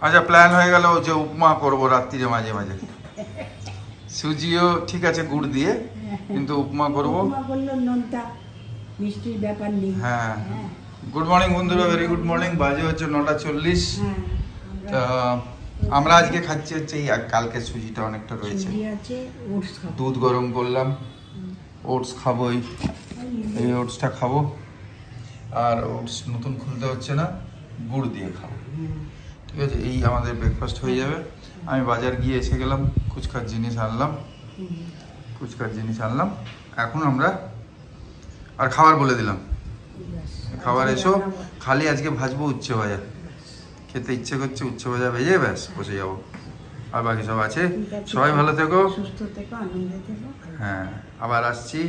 আচ্ছা, প্ল্যান হয়ে গেল যে উপমা করবো রাত্রিরে মাঝে মাঝে। সুজিও ঠিক আছে গুড় দিয়ে, কিন্তু উপমা করবো। মিষ্টির ব্যাপার নেই। হ্যাঁ, গুড মর্নিং বন্ধুরা, ভেরি গুড মর্নিং। বাজে হচ্ছে 9:40। তা আমরা আজকে খাচ্ছি হচ্ছে এই কালকে সুজিটা অনেকটা রয়েছে, দুধ গরম করলাম, ওটস খাবো। এই ওটসটা খাবো, আর ওটস নতুন খুলতে হচ্ছে না, গুড় দিয়ে খাবো। ঠিক আছে, এই আমাদের ব্রেকফাস্ট হয়ে যাবে। আমি বাজার গিয়ে এসে গেলাম, ফুচকার জিনিস আনলাম। এখন আমরা আর খাবার বলে দিলাম, খাবার এসো। খালি আজকে ভাজবো উচ্ছে ভাজা, খেতে ইচ্ছে করছে, উচ্ছে ভাজা ভেজে ব্যাস বসে যাবো। আর বাকি সব আছে। সবাই ভালো থেকো, সুস্থ থেকো, আনন্দে থেকো। হ্যাঁ, আবার আসছি।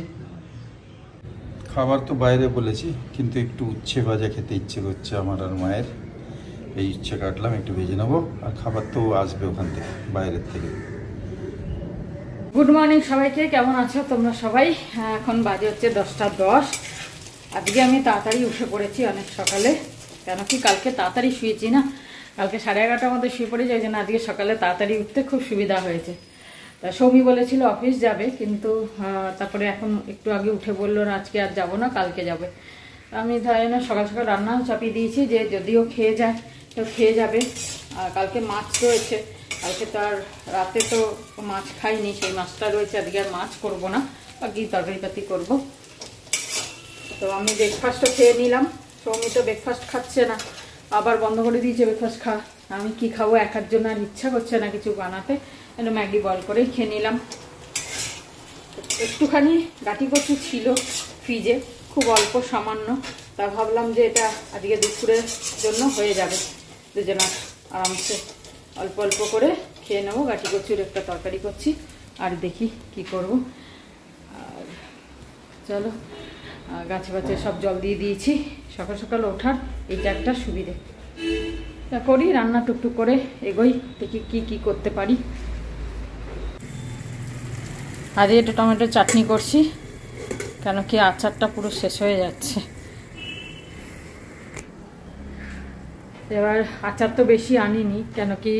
খাবার তো বাইরে বলেছি, কিন্তু একটু উচ্ছে ভাজা খেতে ইচ্ছে করছে আমার আর মায়ের। এই উচ্ছে কাটলাম, একটু ভেজে নেবো। আর খাবার তো আসবে ওখান থেকে, বাইরের থেকে। গুড মর্নিং সবাইকে, কেমন আছো তোমরা সবাই? এখন বাজে হচ্ছে 10:10। আজকে আমি তাড়াতাড়ি উঠে পড়েছি অনেক সকালে, কেন কি কালকে তাড়াতাড়ি শুয়েছি না, কালকে 11:30টার মধ্যে শুয়ে পড়েছি, ওই জন্য আজকে সকালে তাড়াতাড়ি উঠতে খুব সুবিধা হয়েছে। তা সৌমি বলেছিল অফিস যাবে, কিন্তু তারপরে এখন একটু আগে উঠে বললো না আজকে আর যাবো না, কালকে যাবে। আমি তাই না সকাল সকাল রান্নাও চাপিয়ে দিয়েছি, যে যদিও খেয়ে যায় তো খেয়ে যাবে। আর কালকে মাছ রয়েছে, কালকে তো আর রাতে তো মাছ খাইনি, সেই মাছটা রয়েছে, আজকে আর মাছ করবো না, বাকি তরকারিপাতি করবো। তো আমি ব্রেকফাস্টও খেয়ে নিলাম। সৌমি তো ব্রেকফাস্ট খাচ্ছে না, আবার বন্ধ করে দিয়েছে ব্রেকফাস্ট খাওয়া। আমি কি খাবো, একার জন্য আর ইচ্ছা করছে না কিছু বানাতে, একটু ম্যাগি বয়েল করেই খেয়ে নিলাম। একটুখানি গাঁটি কচু ছিল ফ্রিজে, খুব অল্প সামান্য, তা ভাবলাম যে এটা আজকে দুপুরের জন্য হয়ে যাবে, দুজনা আরামসে অল্প অল্প করে খেয়ে নেবো। গাঁটি কচুর একটা তরকারি করছি, আর দেখি কি করব। আর চলো, গাছে গাছে সব জল দিয়ে দিয়েছি, সকাল সকাল ওঠার এইটা একটা সুবিধে। তা করি রান্না, টুকটুক করে এগোই, দেখি কি কি করতে পারি। আজ একটু টমেটো চাটনি করছি, কেন কি আচারটা পুরো শেষ হয়ে যাচ্ছে। এবার আচার তো বেশি আনিনি, কেন কি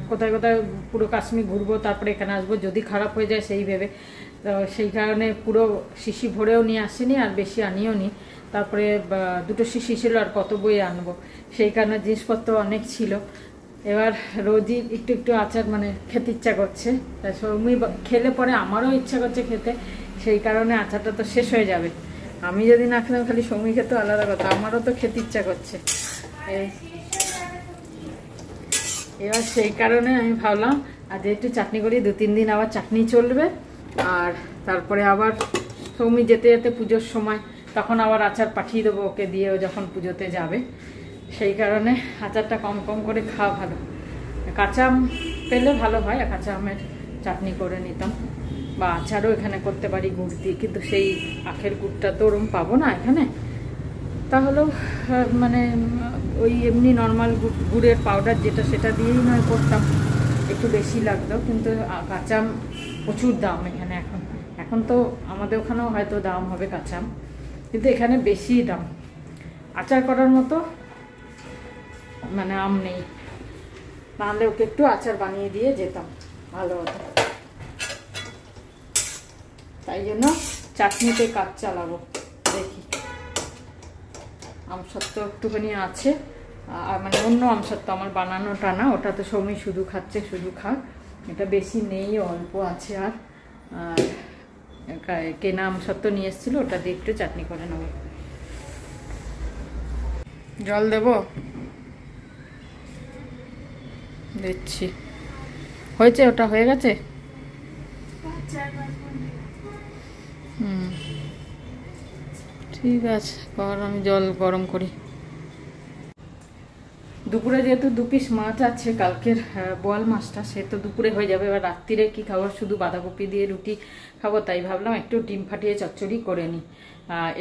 কোথায় কোথায় পুরো কাশ্মীর ঘুরবো, তারপরে এখানে আসবো, যদি খারাপ হয়ে যায় সেই ভেবে। তো সেই কারণে পুরো শিশি ভরেও নিয়ে আসিনি, আর বেশি আনিও নি। তারপরে 2টো শিশি ছিল, আর কত বই আনবো, সেই কারণে জিনিসপত্র অনেক ছিল। এবার রোজই একটু একটু আচার মানে খেতে ইচ্ছা করছে, তাই সৌমি খেলে পরে আমারও ইচ্ছা করছে খেতে, সেই কারণে আচারটা তো শেষ হয়ে যাবে। আমি যদি না খেলাম, খালি সৌমি খেতে আলাদা কথা, আমারও তো খেতে ইচ্ছা করছে। এবার সেই কারণে আমি ভাবলাম আজ একটু চাটনি করি, 2-3 দিন আবার চাটনি চলবে। আর তারপরে আবার সৌমি যেতে যেতে পুজোর সময় তখন আবার আচার পাঠিয়ে দেবো ওকে দিয়ে, ও যখন পুজোতে যাবে। সেই কারণে আচারটা কম কম করে খাওয়া ভালো। কাঁচা আম পেলে ভালো হয়, কাঁচা আমের চাটনি করে নিতাম, বা আচারও এখানে করতে পারি গুড় দিয়ে, কিন্তু সেই আখের গুড়টা তো ওরম পাবো না এখানে। তাহলেও মানে ওই এমনি নর্মাল গুড়ের পাউডার যেটা, সেটা দিয়েই নয় করতাম, একটু বেশি লাগতো। কিন্তু কাঁচা আম প্রচুর দাম এখানে এখন। এখন তো আমাদের ওখানেও হয়তো দাম হবে কাঁচা আম, কিন্তু এখানে বেশি দাম। আচার করার মতো মানে আম নেই, নাহলে ওকে একটু আচার বানিয়ে দিয়ে যেতাম, ভালো হতো। তাই জন্য চাটনিতে কাজ চালাবো, দেখি। আমসত্ব একটুখানি আছে, আর মানে অন্য আমসত্ব আমার বানানোটা না, ওটা তো সৌমি শুধু খাচ্ছে, শুধু খাক। এটা বেশি নেই, অল্প আছে। আর কেনা আমসত্ব নিয়ে এসেছিল, ওটা দিয়ে একটু চাটনি করে নেব। জল দেব, দিচ্ছি। হয়েছে, ওটা হয়ে গেছে। ঠিক আছে, আমি জল গরম করি। দুপুরে যেহেতু 2 পিস মাছ আছে, কালকের বোয়াল মাছটা, সে তো দুপুরে হয়ে যাবে। এবার রাত্রিরে কি খাবো, শুধু বাঁধাকপি দিয়ে রুটি খাবো, তাই ভাবলাম একটু ডিম ফাটিয়ে চচ্চড়ি করে নিই।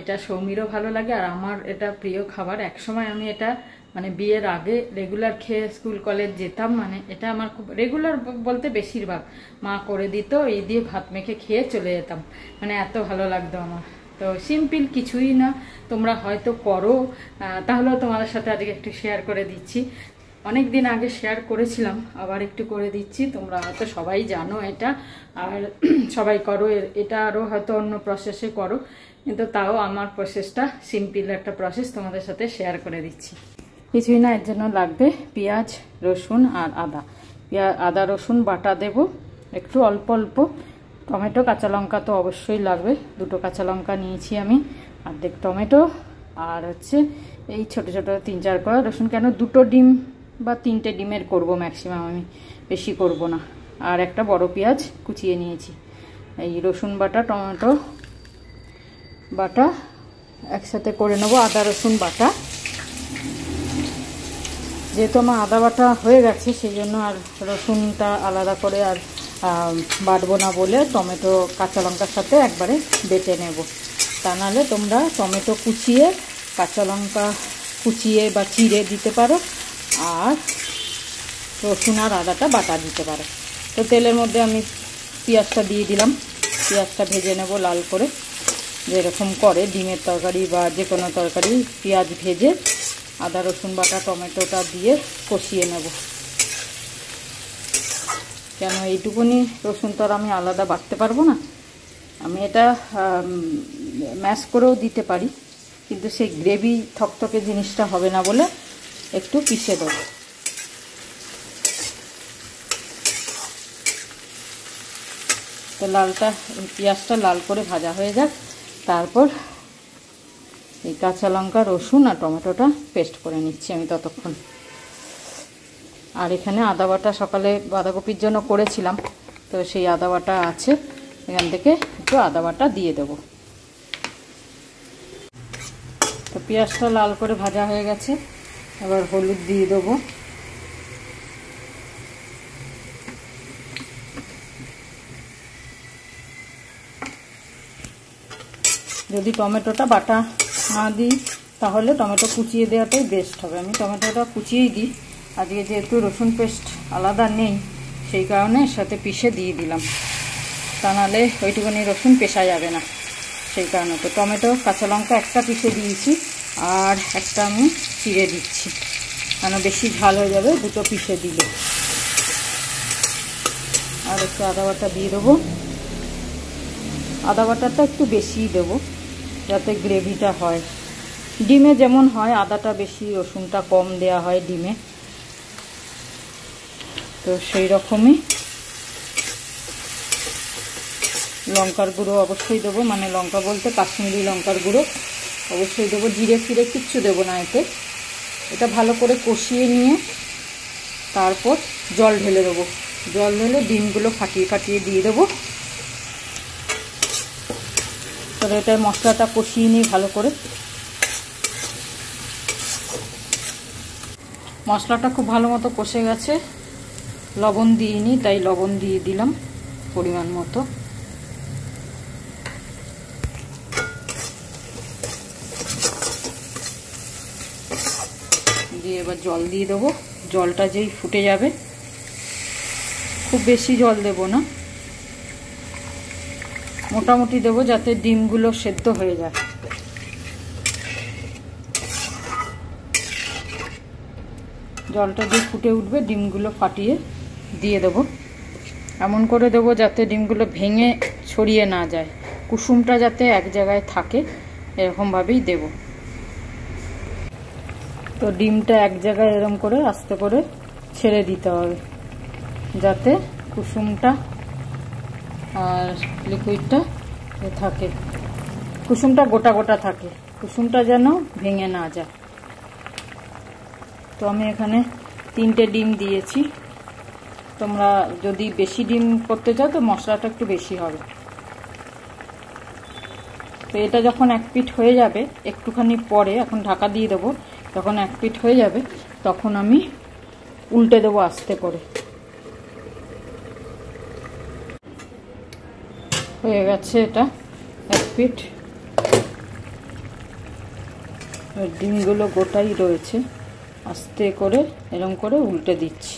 এটা সৌমিরও ভালো লাগে, আর আমার এটা প্রিয় খাবার। একসময় আমি এটা মানে বিয়ের আগে রেগুলার খেয়ে স্কুল কলেজ যেতাম, মানে এটা আমার খুব রেগুলার বলতে বেশিরভাগ মা করে দিত, এই দিয়ে ভাত মেখে খেয়ে চলে যেতাম, মানে এত ভালো লাগতো আমার। তো সিম্পল কিছুই না, তোমরা হয়তো করো, তাহলেও তোমাদের সাথে আজকে একটু শেয়ার করে দিচ্ছি। অনেক দিন আগে শেয়ার করেছিলাম, আবার একটু করে দিচ্ছি। তোমরা হয়তো সবাই জানো এটা, আর সবাই করো এটা, আরও হয়তো অন্য প্রসেসে করো, কিন্তু তাও আমার প্রসেসটা সিম্পল একটা প্রসেস তোমাদের সাথে শেয়ার করে দিচ্ছি। কিছুই না, এর জন্য লাগবে পেঁয়াজ, রসুন আর আদা। আদা রসুন বাটা দেব একটু অল্প অল্প, টমেটো কাঁচা লঙ্কা তো অবশ্যই লাগবে, 2টো কাঁচা লঙ্কা নিয়েছি আমি, অর্ধেক টমেটো, আর হচ্ছে এই ছোট ছোট 3-4 কোয়া রসুন। কেন 2টো ডিম বা 3টে ডিমের করব ম্যাক্সিমাম, আমি বেশি করব না। আর একটা বড় পেঁয়াজ কুচিয়ে নিয়েছি। এই রসুন বাটা টমেটো বাটা একসাথে করে নেব, আদা রসুন বাটা। যেহেতু আমার আদা বাটা হয়ে গেছে সেই জন্য আর রসুনটা আলাদা করে আর বাটবো না বলে টমেটো কাঁচা লঙ্কার সাথে একবারে বেটে নেব। তা নাহলে তোমরা টমেটো কুচিয়ে কাঁচা লঙ্কা কুচিয়ে বা চিড়ে দিতে পারো, আর রসুন আর আদাটা বাটা দিতে পারো। তো তেলের মধ্যে আমি পেঁয়াজটা দিয়ে দিলাম, পেঁয়াজটা ভেজে নেব লাল করে, যেরকম করে ডিমের তরকারি বা যে কোনো তরকারি, পেঁয়াজ ভেজে আদা রসুন বাটা টমেটোটা দিয়ে কষিয়ে নেব। কেন এইটুকুনি রসুন তো আর আমি আলাদা বাটতে পারবো না, আমি এটা ম্যাশ করেও দিতে পারি, কিন্তু সেই গ্রেভি থকথকে জিনিসটা হবে না বলে একটু পিষে দেবো। তো পেঁয়াজটা লাল করে ভাজা হয়ে যাক, তারপর এই কাঁচা লঙ্কা রসুন আর টমেটোটা পেস্ট করে নিচ্ছি আমি ততক্ষণ। আর এখানে আদা বাটা সকালে বাঁধাকপির জন্য করেছিলাম, তো সেই আদা বাটা আছে, এখান থেকে একটু আদা বাটা দিয়ে দেব। তো পেঁয়াজটা লাল করে ভাজা হয়ে গেছে, এবার হলুদ দিয়ে দেবো। যদি টমেটোটা বাটা না দিই তাহলে টমেটো কুচিয়ে দেওয়াটাই বেস্ট হবে। আমি টমেটোটা কুচিয়েই দিই, আজকে যেহেতু রসুন পেস্ট আলাদা নেই সেই কারণে এর সাথে পিষে দিয়ে দিলাম, তা নাহলে ওইটুকুনি রসুন পেশা যাবে না, সেই কারণে। তো টমেটো কাঁচা লঙ্কা একটা পিষে দিয়েছি, আর একটা আমি চিড়ে দিচ্ছি, কেন বেশি ঝাল হয়ে যাবে 2টো পিষে দিলে। আর একটু আদা বাটা দিয়ে দেবো, আদা বাটাটা একটু বেশিই দেবো যাতে গ্রেভিটা হয়। ডিমে যেমন হয় আদাটা বেশি রসুনটা কম দেয়া হয় ডিমে, তো সেই রকমই। লঙ্কার গুঁড়ো অবশ্যই দেবো, মানে লঙ্কা বলতে কাশ্মীরি লঙ্কার গুঁড়ো অবশ্যই দেবো, জিরে ফিরে কিচ্ছু দেবো না এতে। এটা ভালো করে কষিয়ে নিয়ে তারপর জল ঢেলে দেবো, জল ঢেলে ডিমগুলো ফাটিয়ে ফাটিয়ে দিয়ে দেবো। তবে এটা মশলাটা কষিয়ে নিই ভালো করে। মশলাটা খুব ভালো মতো কষে গেছে, লবণ দিইনি তাই লবণ দিয়ে দিলাম পরিমাণ মতো। দিয়ে এবার জল দিয়ে দেবো, জলটা যেই ফুটে যাবে, খুব বেশি জল দেব না, মোটামুটি দেবো যাতে ডিমগুলো সেদ্ধ হয়ে যায়। জলটা দিয়ে ফুটে উঠবে ডিমগুলো ফাটিয়ে দিয়ে দেবো, এমন করে দেবো যাতে ডিমগুলো ভেঙে ছড়িয়ে না যায়, কুসুমটা যাতে এক জায়গায় থাকে এরকমভাবেই দেব। তো ডিমটা এক জায়গায় এরকম করে আস্তে করে ছেড়ে দিতে হবে যাতে কুসুমটা আর লিকুইডটা থাকে, কুসুমটা গোটা গোটা থাকে, কুসুমটা যেন ভেঙে না যায়। তো আমি এখানে 3টে ডিম দিয়েছি, তোমরা যদি বেশি ডিম করতে চাও তো মশলাটা একটু বেশি হবে। তো এটা যখন এক পিঠ হয়ে যাবে একটুখানি পরে, এখন ঢাকা দিয়ে দেবো, যখন এক পিঠ হয়ে যাবে তখন আমি উল্টে দেবো আস্তে করে। হয়ে গেছে এটা এক পিঠ, ডিমগুলো গোটাই রয়েছে, আস্তে করে এরকম করে উল্টে দিচ্ছি।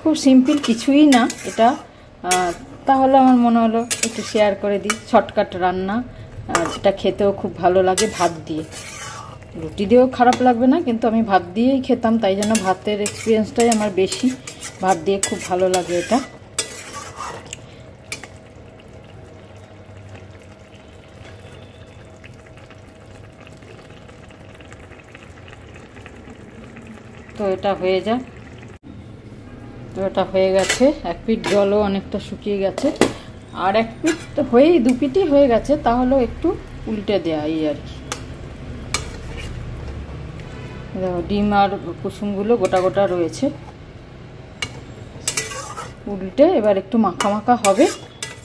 খুব সিম্পল, কিছুই না, এটা তাহলে আমার মনে হলো একটু শেয়ার করে দিই। শর্টকাট রান্না, আর যেটা খেতেও খুব ভালো লাগে ভাত দিয়ে। রুটি দিয়েও খারাপ লাগবে না, কিন্তু আমি ভাত দিয়েই খেতাম, তাই জন্য ভাতের এক্সপিরিয়েন্সটাই আমার বেশি। ভাত দিয়ে খুব ভালো লাগে এটা। তো এটা হয়ে যায়। তো এটা হয়ে গেছে, এক পিঠ জলও অনেকটা শুকিয়ে গেছে, আর এক পিঠ হয়েই 2 পিঠই হয়ে গেছে, তাহলেও একটু উল্টে দেয়া এই আর কি। দেখো ডিম আর কুসুমগুলো গোটা গোটা রয়েছে, উল্টে এবার একটু মাখা মাখা হবে,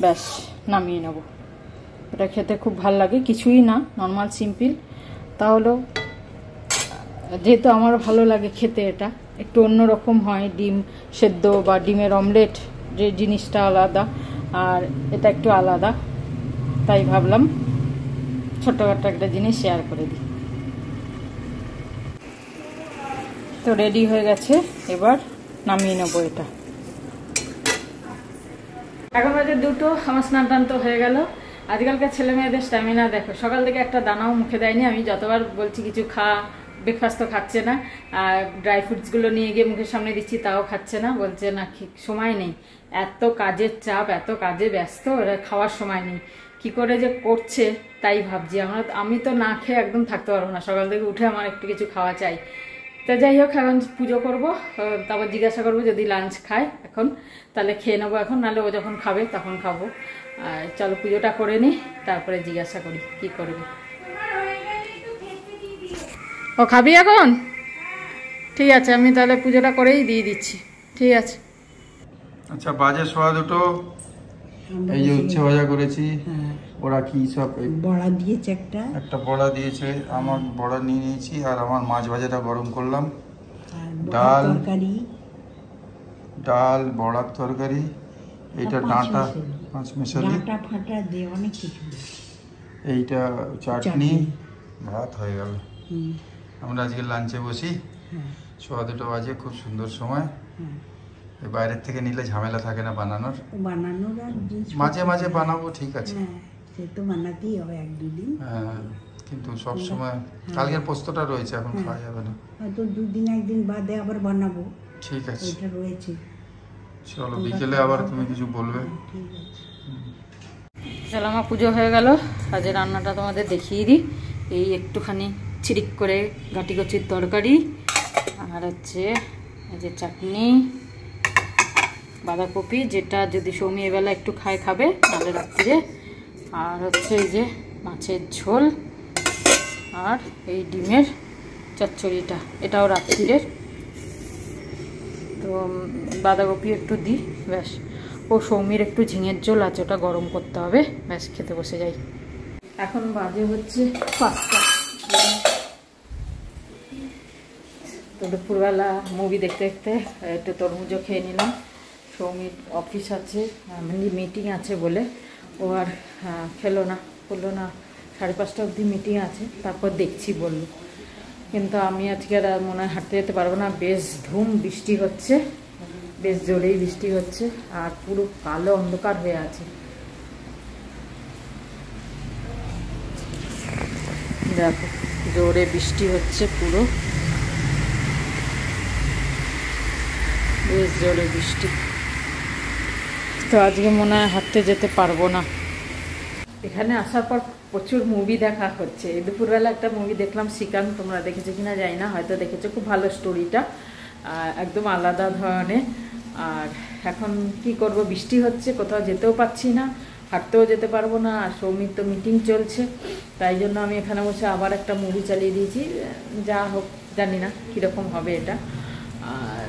ব্যাস নামিয়ে নেব। এটা খেতে খুব ভালো লাগে, কিছুই না, নর্মাল সিম্পল। তাহলেও যেহেতু আমার ভালো লাগে খেতে, এটা একটু অন্যরকম হয়। ডিম সেদ্ধ বা ডিমের অমলেট যে জিনিসটা আলাদা, আর এটা একটু আলাদা, তাই ভাবলাম ছোট্টখাটো একটা জিনিস শেয়ার করে দিই। তো রেডি হয়ে গেছে, এবার নামিয়ে নেবো এটা। এখন বাজে 2টো, আমার স্নান টান তো হয়ে গেল। আজকালকার ছেলে মেয়েদের স্ট্যামিনা দেখো, সকাল থেকে একটা দানাও মুখে দেয়নি। আমি যতবার বলছি কিছু খা, ব্রেকফাস্ট তো খাচ্ছে না, আর ড্রাই ফ্রুটসগুলো নিয়ে গিয়ে মুখের সামনে দিচ্ছি, তাও খাচ্ছে না। বলছে না সময় নেই, এত কাজের চাপ, এত কাজে ব্যস্ত, ওরা খাওয়ার সময় নেই। কি করে যে করছে তাই ভাবছি। আমি তো না খেয়ে একদম থাকতে পারবো না, সকাল থেকে উঠে আমার একটু কিছু খাওয়া চাই। তো যাই হোক, এখন পুজো করবো, তারপর জিজ্ঞাসা করবো যদি লাঞ্চ খায় এখন, তাহলে খেয়ে নেবো এখন, নাহলে ও যখন খাবে তখন খাবো। আর চলো পুজোটা করে নিই, তারপরে জিজ্ঞাসা করি কি করবে। ও খাবি এখন? ঠিক আছে, আমি তাহলে পুজোটা করেই দিয়ে দিচ্ছি। ঠিক আছে। আচ্ছা, বাজে 2:15। এই যে উচ্ছে ভাজা করেছি। ওরা কি সব বড়া দিয়েছে, একটা বড়া দিয়েছে, আমার বড়া নিয়ে নিয়েছি। আর আমার মাছ ভাজাটা গরম করলাম। ডাল, বড়ার তরকারি, এইটা ডাঁটা পাঁচমিশালি, অনেক কিছু, এইটা চাটনি, ভাত হয়ে গেল। আমরা আজকে লাঞ্চে বসি। 2:15 বাজে, খুব সুন্দর সময়। বাইরের থেকে নিলে ঝামেলা থাকে না বানানোর। মাঝে মাঝে বানাবো, ঠিক আছে, সে তো বানাতেই হবে 1-2 দিন। হ্যাঁ, কিন্তু সব সময় কালকের পোস্তটা রয়েছে, এখন খাওয়া যাবে না, হয়তো 2 দিন 1 দিন বাদে আবার বানাবো। ঠিক আছে, এটা রয়েছে। চলো বিকেলে আবার তুমি কিছু বলবে। ঠিক আছে, চলো আমার পুজো হয়ে গেল। আজকে রান্নাটা তোমাদের দেখিয়ে দিই। এই একটুখানি চিরিক করে ঘাটি কচির তরকারি, আর হচ্ছে এই যে চাটনি, বাঁধাকপি, যেটা যদি সৌমি এবেলা একটু খাবে, নাহলে রাত্রিরে, আর হচ্ছে এই যে মাছের ঝোল, আর এই ডিমের চচ্চড়িটা, এটাও রাত্রিরের। তো বাঁধাকপি একটু দিই, ব্যাস। ও সৌমির একটু ঝিঙের ঝোল আছে, ওটা গরম করতে হবে, ব্যাস খেতে বসে যাই। এখন বাজে হচ্ছে 5টা। তো দুপুরবেলা মুভি দেখতে দেখতে একটু তরমুজও খেয়ে নিলাম। সৌমির অফিস আছে, মিটিং আছে বলে ও আর খেলো না, বললো না 5:30 অবধি মিটিং আছে, তারপর দেখছি বললো। কিন্তু আমি আজকে আর মনে হয় হাঁটতে যেতে পারবো না, বেশ ধুম বৃষ্টি হচ্ছে, বেশ জোরেই বৃষ্টি হচ্ছে, আর পুরো কালো অন্ধকার হয়ে আছে। দেখো জোরে বৃষ্টি হচ্ছে, পুরো বেশ জোরে বৃষ্টি। তো আজকে মনে হয় হাঁটতে যেতে পারবো না। এখানে আসার পর প্রচুর মুভি দেখা হচ্ছে। এই দুপুরবেলা একটা মুভি দেখলাম, শ্রীকান্ত, তোমরা দেখেছো কিনা জানি না, হয়তো দেখেছো। খুব ভালো স্টোরিটা, একদম আলাদা ধরনের। আর এখন কি করব, বৃষ্টি হচ্ছে, কোথাও যেতেও পাচ্ছি না, হাঁটতেও যেতে পারবো না, আর সৌমির তো মিটিং চলছে, তাই জন্য আমি এখানে বসে আবার একটা মুভি চালিয়ে দিয়েছি। যা হোক, জানি না কীরকম হবে এটা। আর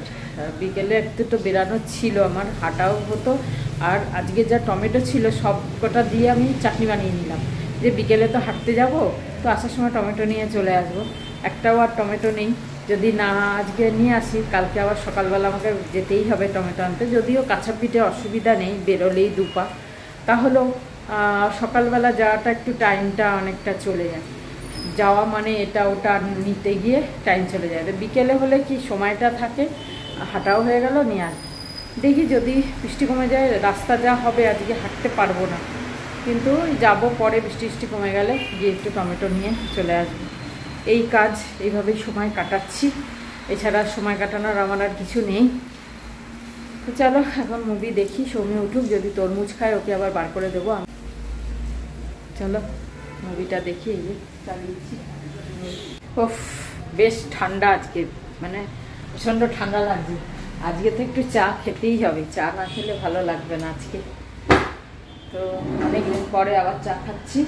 বিকেলে একটু তো বেরানো ছিল, আমার হাঁটাও হতো, আর আজকে যা টমেটো ছিল সব কটা দিয়ে আমি চাটনি বানিয়ে নিলাম, যে বিকেলে তো হাঁটতে যাব, তো আসার সময় টমেটো নিয়ে চলে আসবো। একটাও আর টমেটো নেই, যদি না আজকে নিয়ে আসি, কালকে আবার সকালবেলা আমাকে যেতেই হবে টমেটো আনতে। যদিও কাঁচা পিঠে অসুবিধা নেই, বেরোলেই 2 পা, তাহলেও সকালবেলা যাওয়াটা একটু টাইমটা অনেকটা চলে যায়, যাওয়া মানে এটা ওটা নিতে গিয়ে টাইম চলে যায়। বিকেলে হলে কি সময়টা থাকে, হাঁটাও হয়ে গেল, নিয়ে আসবে। দেখি যদি বৃষ্টি কমে যায়, রাস্তা যা হবে আজকে হাঁটতে পারবো না, কিন্তু যাব পরে বৃষ্টি কমে গেলে গিয়ে একটু টমেটো নিয়ে চলে আসবো। এই কাজ এইভাবেই সময় কাটাচ্ছি, এছাড়া সময় কাটানোর আমার আর কিছু নেই। তো চলো এখন মুভি দেখি, সৌমি উঠুক, যদি তরমুজ খায় ওকে আবার বার করে দেবো। চলো মুভিটা দেখি, এই যে চালিয়েছি। ওফ বেশ ঠান্ডা আজকে, মানে প্রচণ্ড ঠান্ডা লাগছে। আজকে তো একটু চা খেতেই হবে, চা না খেলে ভালো লাগবে না আজকে। তো অনেকদিন পরে আবার চা খাচ্ছি,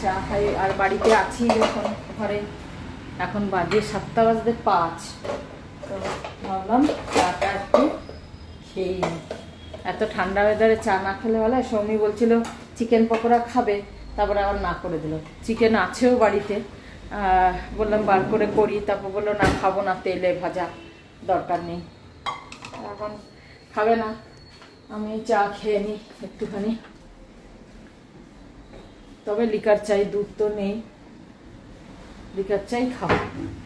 চা খাই। আর বাড়িতে আছি যখন ঘরে, এখন বাজে 7:05, তো ভাবলাম চাটা একটু খেয়ে নিই। এত ঠান্ডা ওয়েদারে চা না খেলে ভালো। সৌমি বলছিল চিকেন পকোড়া খাবে, তারপরে আবার না করে দিল। চিকেন আছেও বাড়িতে, বললাম বার করে করি, তারপর বললো না খাবো না, তেলে ভাজা, দরকার নেই, এখন খাবে না। আমি চা খেয়ে নিই একটুখানি, তবে লিকার চাই, দুধ তো নেই, লিকার চাই খাবো।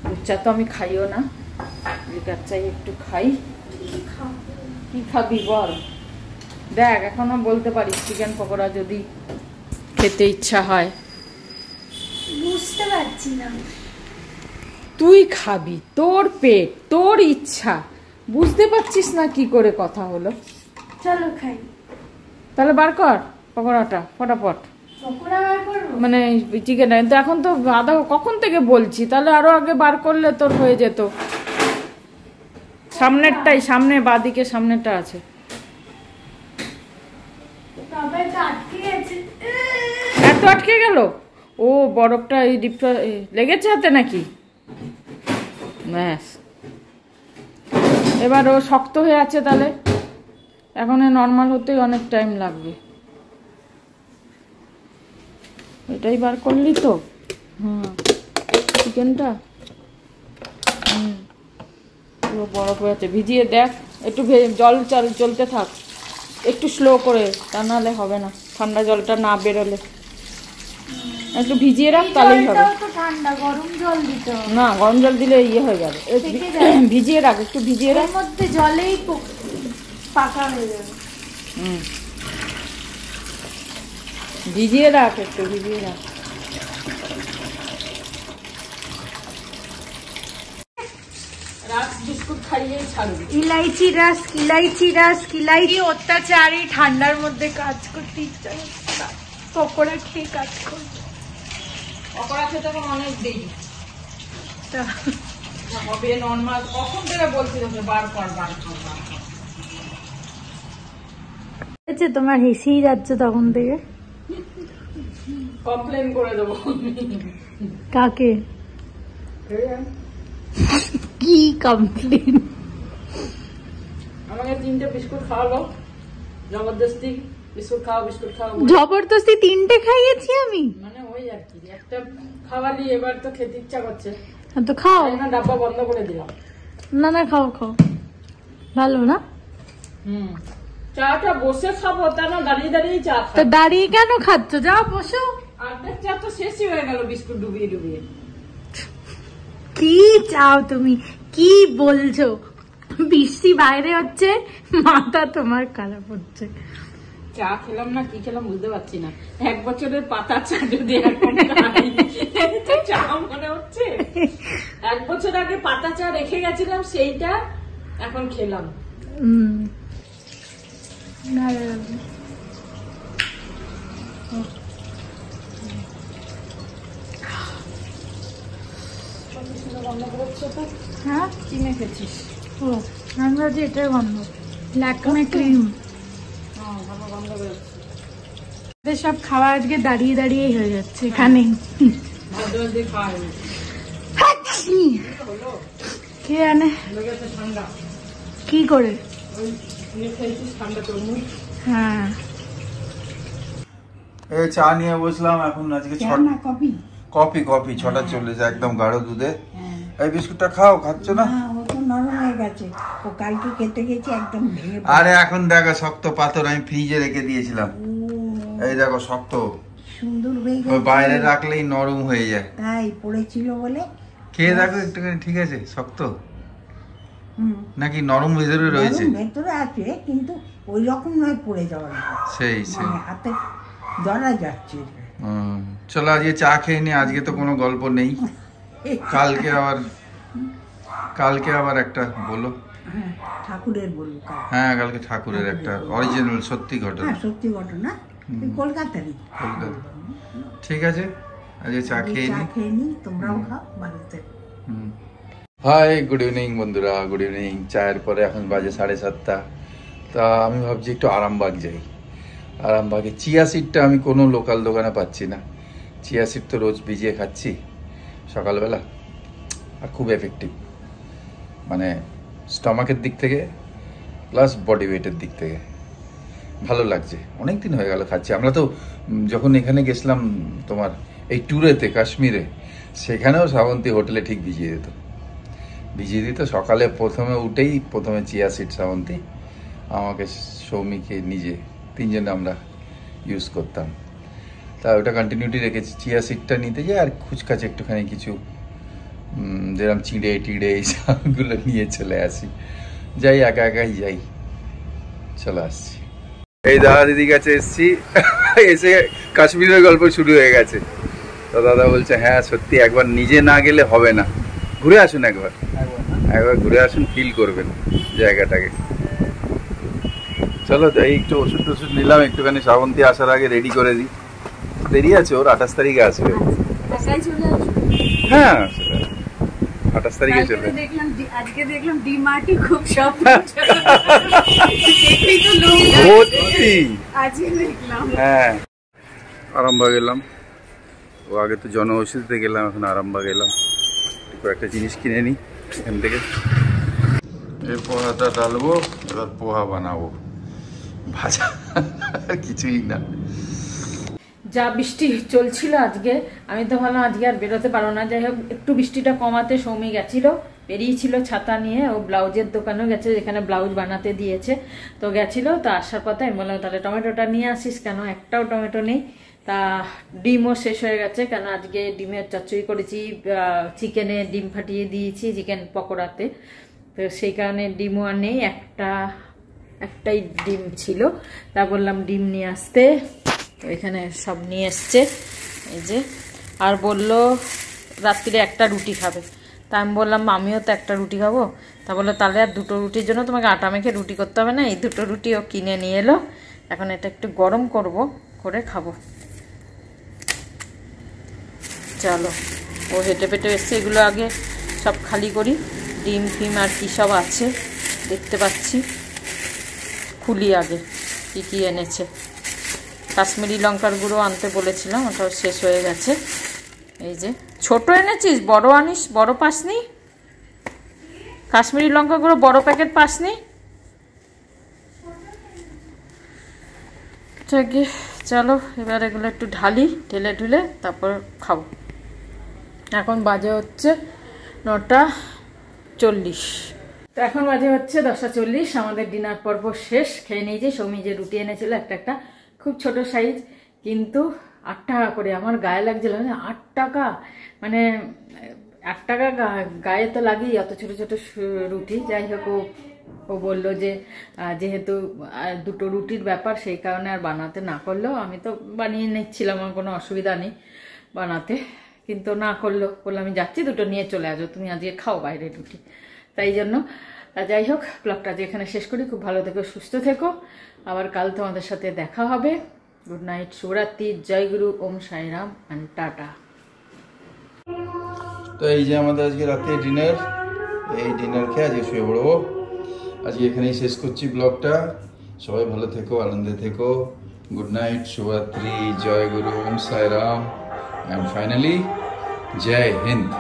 দুধ চা তো আমি খাইও না, লিকার চাই একটু খাই। কি খাবি বল? দেখ এখনো বলতে পারিস চিকেন পকোড়া যদি খেতে ইচ্ছা হয়। বুঝতে পারছি না। তুই খাবি, তোর পেট, তোর ইচ্ছা, বুঝতে পারছিস না কি করে কথা হলো? চলো খাই। তাহলে বার কর পকোড়াটা ফটাফট। পকোড়া বার করবো? মানে চিকেন তো এখন তো আধা কখন থেকে বলছি, তাহলে আরো আগে বার করলে তোর হয়ে যেত। সামনেরটাই, সামনে বাঁদিকে সামনেরটা আছে। তবে তো আটকে গেছে। এত আটকে গেল? ও বরফটা এই ডিপটা লেগেছে হাতে নাকি? ব্যাস, এবার ও শক্ত হয়ে আছে, তাহলে এখন নর্মাল হতেই অনেক টাইম লাগবে। এটাই বার করলি তো? চিকেনটা পুরো বরফ হয়ে আছে। ভিজিয়ে দেখ একটু, জল চলতে থাক একটু স্লো করে, তা নাহলে হবে না, ঠান্ডা জলটা না বেরোলে। একটু ভিজিয়ে রাখ তাহলেই হবে। ঠান্ডা গরম জল দিতে হবে না, গরম জল দিলে ইয়ে হয়ে যাবে। ভিজিয়ে রাখ, একটু ভিজিয়ে রাখ, মধ্যে জলেই পাকা হয়ে যাবে। ভিজিয়ে রাখ, একটু ভিজিয়ে রাখ। বিস্কুট খাইয়েই ছাড়বি। ইলাইচি রাস, ইলাইচি রাস, ইলাইচি। অত্যাচার, এই ঠান্ডার মধ্যে কাজ করতে ইচ্ছা হচ্ছে না, পকোড়া খেয়ে কাজ করবো। পকোড়া খেতে এখন অনেক দেরি হবে। নর্মাল কখন থেকে বলছি তোকে বার কর। তোমার হেসেই যাচ্ছে তখন থেকে। কমপ্লেন করে দেবো। কাকে? কি কমপ্লেন? আমাকে 3টে বিস্কুট খাওয়ালো, জবরদস্তি বিস্কুট খাও বিস্কুট খাও। জবরদস্তি 3টে খাইয়েছি আমি, মানে ওই আর কি, একটা খাওয়ালি, এবার তো খেতে ইচ্ছা করছে তো খাও। ডাব্বা বন্ধ করে দিলাম। না না খাও খাও, ভালো না? চাটা বসে খাবো, তা না দাঁড়িয়ে দাঁড়িয়ে চা তো দাঁড়িয়ে কেন খাচ্ছ? যাও বসো। অর্ধেক চা তো শেষই হয়ে গেল বিস্কুট ডুবিয়ে ডুবিয়ে। কি চাও তুমি? কি বলছো? বৃষ্টি বাইরে হচ্ছে, মাথা তোমার খারাপ হচ্ছে। চা খেলাম না কি খেলাম বুঝতে পারছি না। 1 বছরের পাতা চা যদি এখন খাই, চা মনে হচ্ছে। 1 বছর আগে পাতা চা রেখে গেছিলাম, সেইটা এখন খেলাম। হ্যাঁ কি মেখেছিস? ও আমি ভাবছি এটাই গন্ধ, ল্যাকমে ক্রিম। ভালো গন্ধ বেরোচ্ছে। সব খাওয়া আজকে দাঁড়িয়ে দাঁড়িয়েই হয়ে যাচ্ছে এখানেই। কে জানে ঠান্ডা কি করে। ঠান্ডা তরমুজ। হ্যাঁ এই চা নিয়ে বসলাম এখন। আজকে না কফি, কফি 6:40 একদম গাঢ় দুধে। এই বিস্কুটটা খাও, খাচ্ছ না? ও তো নরম হয়ে গেছে, ও কালকে খেতে গেছি একদম ভেঙে। আরে এখন দেখো শক্ত পাথর, আমি ফ্রিজে রেখে দিয়েছিলাম, এই দেখো শক্ত, সুন্দর হয়ে ওই গেছে। বাইরে রাখলেই নরম হয়ে যায়। তাই পড়েছিল বলে খেয়ে দেখো একটুখানি, ঠিক আছে? শক্ত নাকি নরম ভেতরে রয়েছে? ভেতরে আছে কিন্তু ওই রকম নয় পড়ে যাওয়ার মতো। সেই হাতে ধরা যাচ্ছে। চলো আজকে চা খেয়ে নি, আজকে তো কোনো গল্প নেই, কালকে আবার একটা বলো। ঠাকুরের বলবো। হ্যাঁ কালকে ঠাকুরের একটা অরিজিনাল সত্যি ঘটনা। সত্যি ঘটনা, কলকাতারই। ঠিক আছে আজকে চা খেয়ে নি, তোমরাও খাও, ভালো থেকো। হাই গুড ইভিনিং বন্ধুরা, গুড ইভিনিং। চায়ের পরে এখন বাজে 7:30। তা আমি ভাবছি একটু আরামবাগ যাই। আরামবাগে চিয়া সিডটা আমি কোনো লোকাল দোকানে পাচ্ছি না। চিয়া সিড তো রোজ ভিজিয়ে খাচ্ছি সকালবেলা, আর খুব এফেক্টিভ, মানে স্টমাকের দিক থেকে প্লাস বডি ওয়েটের দিক থেকে ভালো লাগছে। অনেক দিন হয়ে গেল খাচ্ছি। আমরা তো যখন এখানে গেছিলাম তোমার এই ট্যুরেতে কাশ্মীরে, সেখানেও শ্রাবন্তী হোটেলে ঠিক ভিজিয়ে দিত সকালে। প্রথমে চিয়া সিড শ্রাবন্তী, আমাকে, সৌমিকে, নিজে, তিনজনে আমরা ইউজ করতাম। তা ওটা কন্টিনিউটি রেখেছি। চিয়া সিডটা নিতে যাই আর খুচকাছে একটুখানি কিছু যেরকম চিড়ে টিড়ে এইসবগুলো নিয়ে চলে আসি। যাই একাই যাই, চলে আসছি। এই দাদা দিদির কাছে এসছি, এসে কাশ্মীরের গল্প শুরু হয়ে গেছে। তো দাদা বলছে হ্যাঁ সত্যি একবার নিজে না গেলে হবে না, ঘুরে আসুন একবার ঘুরে আসুন, ফিল করবেন জায়গাটাকে। চলো এই একটু ওষুধ টষুধ নিলাম, একটুখানি শ্রাবন্তী আসার আগে রেডি করে দিই। দেরি আছে, ওর 28 তারিখে আসবে। হ্যাঁ 28 তারিখে চলে। আজকে দেখলাম ডিমার্টে খুব সব হ্যাঁ আরামবাগ এলাম। ও আগে তো জনঔষধিতে গেলাম, এখন আরামবাগ এলাম। একটা জিনিস কিনে নিই এখান থেকে। এই পোহাটা ডালবো, এবার পোহা বানাবো, ভাজা আর কিছুই না। যা বৃষ্টি চলছিল আজকে, আমি তো ভাবলাম আজকে আর বেরোতে পারো না। যাই হোক একটু বৃষ্টিটা কমাতে সৌমি গেছিল, বেরিয়েছিল ছাতা নিয়ে। ও ব্লাউজের দোকানেও গেছে, যেখানে ব্লাউজ বানাতে দিয়েছে, তো গেছিল। তো আসার পথে আমি বললাম তাহলে টমেটোটা নিয়ে আসিস, কেন একটাও টমেটো নেই। তা ডিমও শেষ হয়ে গেছে, কেন আজকে ডিমের চচ্চড়ি করেছি, চিকেনে ডিম ফাটিয়ে দিয়েছি চিকেন পকোড়াতে, তো সেই কারণে ডিমও আর নেই, একটাই ডিম ছিল। তা বললাম ডিম নিয়ে আসতে, তো এখানে সব নিয়ে এসছে এই যে। আর বললো রাত্রিরে একটা রুটি খাবে, তা আমি বললাম আমিও তো একটা রুটি খাবো। তা বললো তাহলে আর দুটো রুটির জন্য তোমাকে আটা মেখে রুটি করতে হবে না, এই দুটো রুটি ও কিনে নিয়ে এলো। এখন এটা একটু গরম করে খাবো। চলো, ও হেঁটে পেটে এসছে, এগুলো আগে সব খালি করি। ডিম ফিম আর কী সব আছে দেখতে পাচ্ছি, খুলি আগে কী কী এনেছে। কাশ্মীরি লঙ্কার গুঁড়ো আনতে বলেছিলাম, ওটাও শেষ হয়ে গেছে। এই যে ছোট এনেছিস, বড় আনিস, বড় পাসনি? কাশ্মীরি লঙ্কা গুঁড়ো বড় প্যাকেট পাসনি? চলো এবার এগুলো একটু ঢেলে তারপর খাবো। এখন বাজে হচ্ছে 9:40। তো এখন বাজে হচ্ছে 10:40। আমাদের ডিনার পর্ব শেষ। খেয়ে নিয়েছি। সৌমি যে রুটি এনেছিল একটা খুব ছোট সাইজ, কিন্তু 8 টাকা করে। আমার গায়ে লাগছিল 8 টাকা, মানে 8 টাকা গায়ে তো লাগেই অত ছোট ছোট রুটি। যাই হোক ও বললো যে যেহেতু দুটো রুটির ব্যাপার, সেই কারণে আর বানাতে না করলেও, আমি তো বানিয়ে নিচ্ছিলাম, আমার কোনো অসুবিধা নেই বানাতে, কিন্তু না করলো। বললো আমি যাচ্ছি, দুটো নিয়ে চলে আসো, তুমি আজকে খাও বাইরে রুটি। তাই জন্য যাই হোক ব্লগটা যেখানে শেষ করি। খুব ভালো থেকো, সুস্থ থেকো, আবার কাল তোমাদের সাথে দেখা হবে। গুড নাইট, শুভরাত্রি, জয় গুরু, ওম সাইরাম অ্যান্ড টাটা। তো এই যে আমাদের আজকে রাতে ডিনার, এই ডিনার খেয়ে আজকে শুয়ে পড়বো। আজকে এখানেই শেষ করছি ব্লগটা। সবাই ভালো থেকো, আনন্দে থেকো। গুড নাইট, শুভরাত্রি, জয় গুরু, ওম সাইরাম অ্যান্ড ফাইনালি জয় হিন্দ।